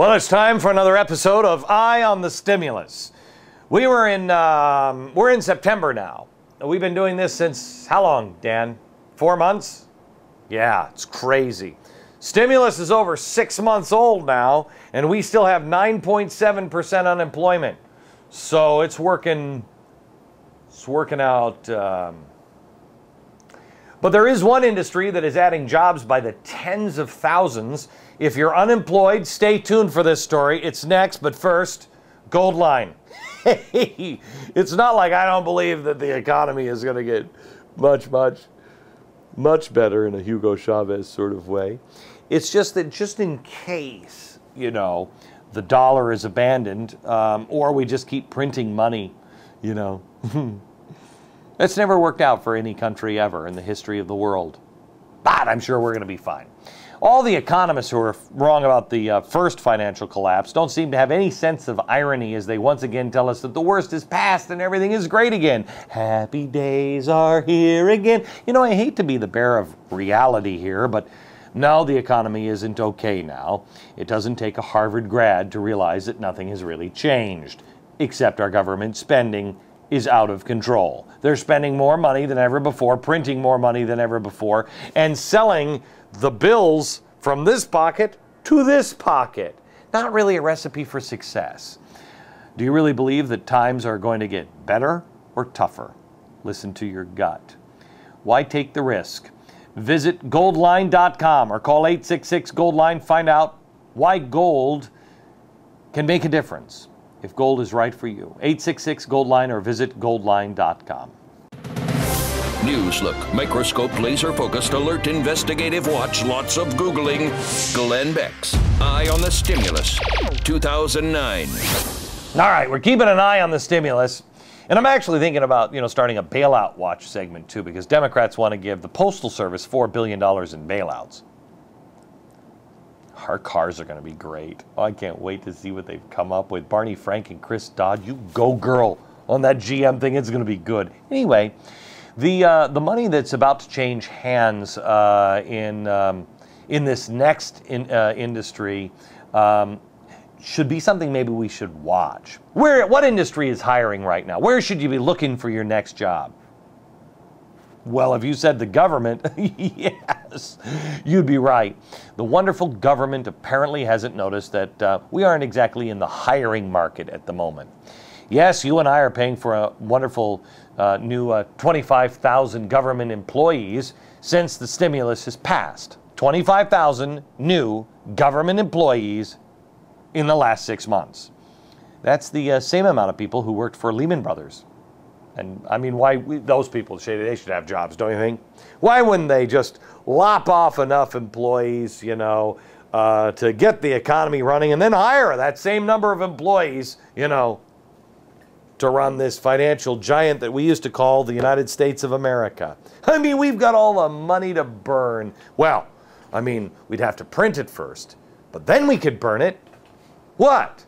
Well, it's time for another episode of Eye on the Stimulus. We're in September now. We've been doing this since how long, Dan? 4 months? Yeah, it's crazy. Stimulus is over 6 months old now, and we still have 9.7% unemployment. So it's working out. But there is one industry that is adding jobs by the tens of thousands. If you're unemployed, stay tuned for this story. It's next, but first, Gold Line. Hey, it's not like I don't believe that the economy is going to get much better in a Hugo Chavez sort of way. It's just that just in case, the dollar is abandoned, or we just keep printing money, That's never worked out for any country ever in the history of the world. But I'm sure we're going to be fine. All the economists who are wrong about the first financial collapse don't seem to have any sense of irony as they once again tell us that the worst is past and everything is great again. Happy days are here again. I hate to be the bearer of reality here, but no, the economy isn't okay now. It doesn't take a Harvard grad to realize that nothing has really changed, except our government spending is out of control. They're spending more money than ever before, printing more money than ever before, and selling the bills from this pocket to this pocket. Not really a recipe for success. Do you really believe that times are going to get better or tougher? Listen to your gut. Why take the risk? Visit goldline.com or call 866-GOLD-LINE. Find out why gold can make a difference if gold is right for you. 866-GOLD-LINE or visit goldline.com. News Look, microscope, laser focused, alert, investigative watch, lots of Googling. Glenn Beck's Eye on the Stimulus, 2009. All right, we're keeping an eye on the stimulus. And I'm actually thinking about, starting a bailout watch segment too, because Democrats want to give the Postal Service $4 billion in bailouts. Our cars are going to be great. Oh, I can't wait to see what they've come up with. Barney Frank and Chris Dodd, you go girl on that GM thing. It's going to be good. Anyway, the money that's about to change hands in this next industry should be something maybe we should watch. What industry is hiring right now? Where should you be looking for your next job? Well, if you said the government, yes, you'd be right. The wonderful government apparently hasn't noticed that we aren't exactly in the hiring market at the moment. Yes, you and I are paying for a wonderful new 25,000 government employees since the stimulus has passed. 25,000 new government employees in the last 6 months. That's the same amount of people who worked for Lehman Brothers. And I mean, those people, they should have jobs, don't you think? Why wouldn't they just lop off enough employees, to get the economy running and then hire that same number of employees, to run this financial giant that we used to call the United States of America? I mean, we've got all the money to burn. Well, we'd have to print it first, but then we could burn it. What?